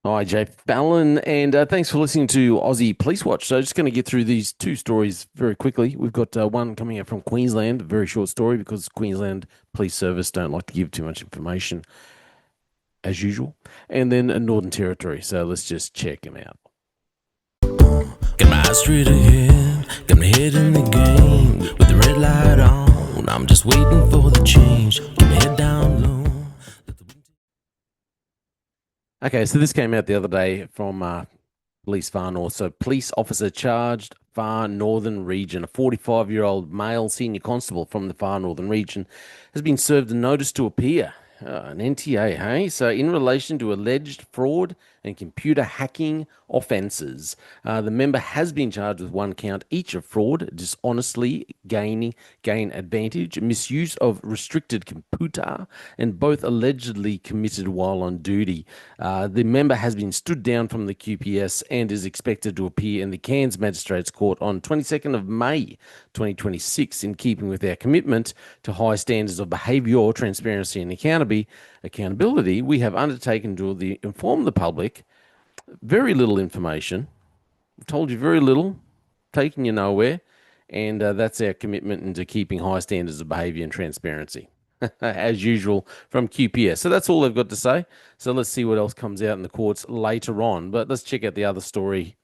Hi, Jay Fallon, and thanks for listening to Aussie Police Watch. So, just going to get through these two stories very quickly. We've got one coming out from Queensland, a very short story because Queensland Police Service don't like to give too much information as usual, and then a Northern Territory. So, let's just check them out. Got my eyes straight ahead, got my head in the game. With the red light on, I'm just waiting for the change. Keep my head down low. Okay, so this came out the other day from Police Far North. So, police officer charged Far Northern Region. A 45-year-old male senior constable from the Far Northern Region has been served a notice to appear. An NTA, hey? So, in relation to alleged fraud and computer hacking offences, the member has been charged with one count each of fraud, dishonestly gain advantage, misuse of restricted computer, and both allegedly committed while on duty. The member has been stood down from the QPS and is expected to appear in the Cairns Magistrates Court on 22nd of May 2026, in keeping with our commitment to high standards of behaviour, transparency, and accountability. We have undertaken to inform the public very little information. I've told you very little, taking you nowhere, and that's our commitment into keeping high standards of behaviour and transparency. As usual from QPS. So that's all they've got to say. So let's see what else comes out in the courts later on. But let's check out the other story.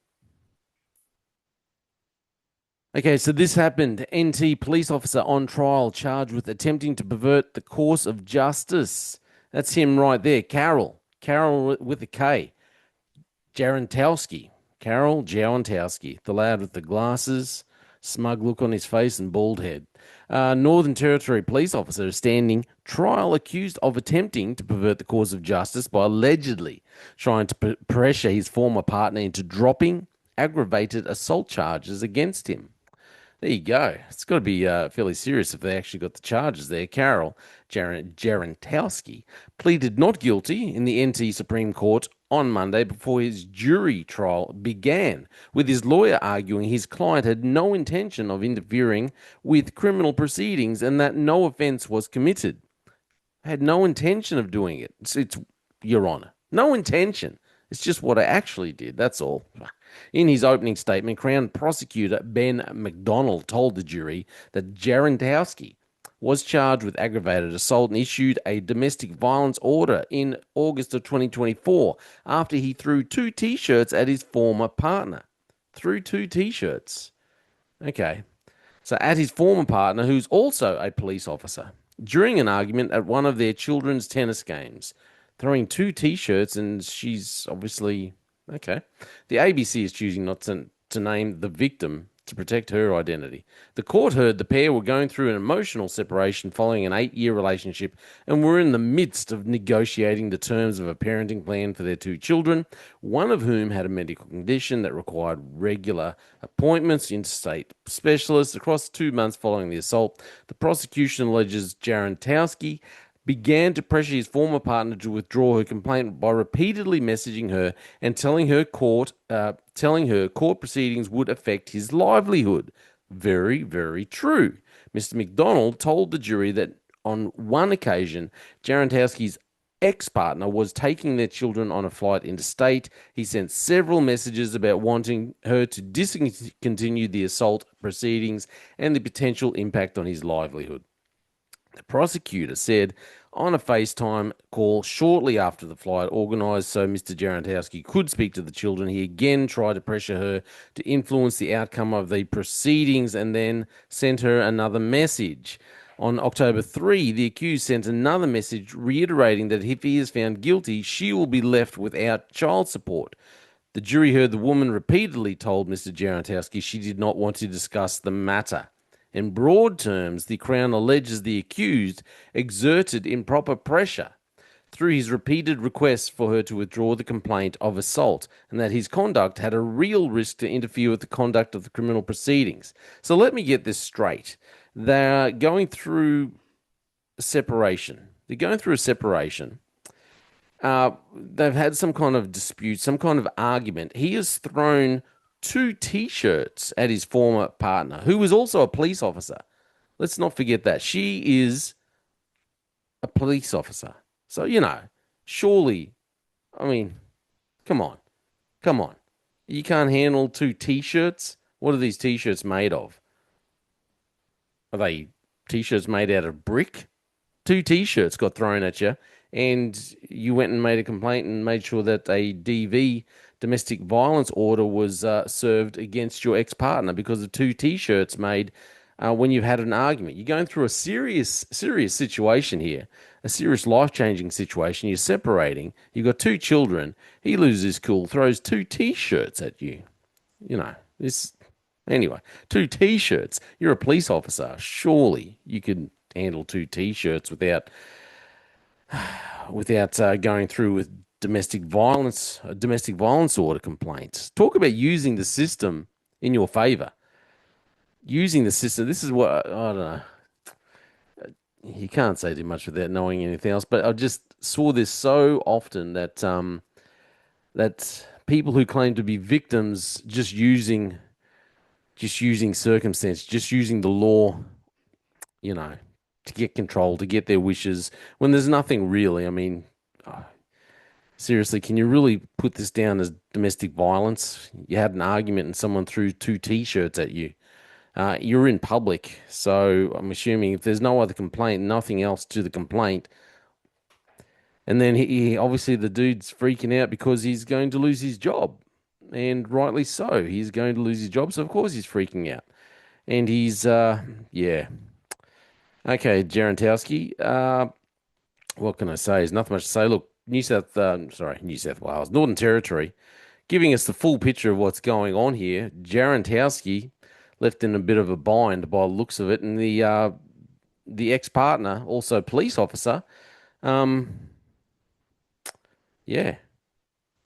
Okay, so this happened. NT police officer on trial charged with attempting to pervert the course of justice. That's him right there. Carol with a K. Jarentowski. Carol Jarentowski. The lad with the glasses, smug look on his face, and bald head. Northern Territory police officer is standing trial accused of attempting to pervert the course of justice by allegedly trying to pressure his former partner into dropping aggravated assault charges against him. There you go. It's got to be fairly serious if they actually got the charges there. Carol Jarentowski pleaded not guilty in the NT Supreme Court on Monday before his jury trial began, with his lawyer arguing his client had no intention of interfering with criminal proceedings and that no offence was committed. Had no intention of doing it. It's Your Honour. No intention. It's just what I actually did. That's all. In his opening statement, Crown Prosecutor Ben McDonald told the jury that Jarentowski was charged with aggravated assault and issued a domestic violence order in August of 2024 after he threw two t shirts at his former partner. Threw two t shirts. Okay. So, at his former partner, who's also a police officer, during an argument at one of their children's tennis games, throwing two t shirts, and she's obviously okay. The ABC is choosing not to name the victim to protect her identity. The court heard the pair were going through an emotional separation following an 8-year relationship and were in the midst of negotiating the terms of a parenting plan for their two children, one of whom had a medical condition that required regular appointments to interstate specialists across 2 months following the assault. The prosecution alleges Jarentowski began to pressure his former partner to withdraw her complaint by repeatedly messaging her and telling her court proceedings would affect his livelihood. Very, very true. Mr. McDonald told the jury that on one occasion, Jarentowski's ex-partner was taking their children on a flight interstate. He sent several messages about wanting her to discontinue the assault proceedings and the potential impact on his livelihood. The prosecutor said on a FaceTime call shortly after the flight organised so Mr. Jarentowski could speak to the children, he again tried to pressure her to influence the outcome of the proceedings and then sent her another message. On October 3, the accused sent another message reiterating that if he is found guilty, she will be left without child support. The jury heard the woman repeatedly told Mr. Jarentowski she did not want to discuss the matter. In broad terms, the Crown alleges the accused exerted improper pressure through his repeated requests for her to withdraw the complaint of assault and that his conduct had a real risk to interfere with the conduct of the criminal proceedings. So let me get this straight. They're going through a separation. They're going through a separation. They've had some kind of dispute, some kind of argument. He has thrown two t-shirts at his former partner, who was also a police officer. Let's not forget that. She is a police officer. So, surely, I mean, Come on. Come on. You can't handle two t-shirts? What are these t-shirts made of? Are they t-shirts made out of brick? Two t-shirts got thrown at you, and you went and made a complaint and made sure that a DV, domestic violence order, was served against your ex-partner because of two t-shirts made when you've had an argument. You're going through a serious situation here, a serious life-changing situation. You're separating. You've got two children. He loses his cool, throws two t-shirts at you. You know, this. Anyway, two t-shirts. You're a police officer. Surely you could handle two t-shirts without going through with domestic violence order complaints. Talk about using the system in your favor. Using the system. This is what I don't know. You can't say too much without knowing anything else. But I just saw this so often that people who claim to be victims just using circumstance, just using the law, you know, to get control, to get their wishes, when there's nothing really. I mean, seriously, can you really put this down as domestic violence? You had an argument and someone threw two t-shirts at you. You're in public, so I'm assuming if there's no other complaint, nothing else to the complaint, and then he obviously the dude's freaking out because he's going to lose his job, and rightly so. He's going to lose his job, so of course he's freaking out, and he's yeah. Okay, Jarentowski. What can I say? There's nothing much to say. Look, New South Wales, Northern Territory, giving us the full picture of what's going on here. Jarentowski left in a bit of a bind by the looks of it, and the ex-partner, also police officer, yeah,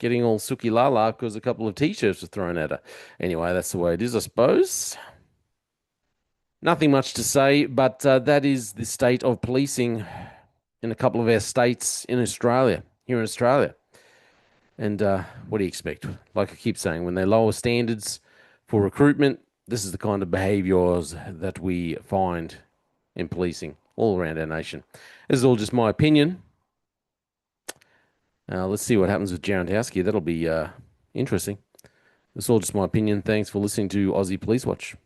getting all sooky la la because a couple of t-shirts were thrown at her. Anyway, that's the way it is, I suppose. Nothing much to say, but that is the state of policing in a couple of our states in Australia, here in Australia. And what do you expect? Like I keep saying, when they lower standards for recruitment, this is the kind of behaviours that we find in policing all around our nation. This is all just my opinion. Let's see what happens with Jarentowski. That'll be interesting. This is all just my opinion. Thanks for listening to Aussie Police Watch.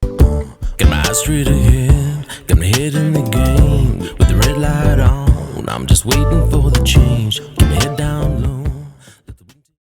Got my eyes straight ahead, got my head in the game. With the red light on, I'm just waiting for the change. Got my head down low.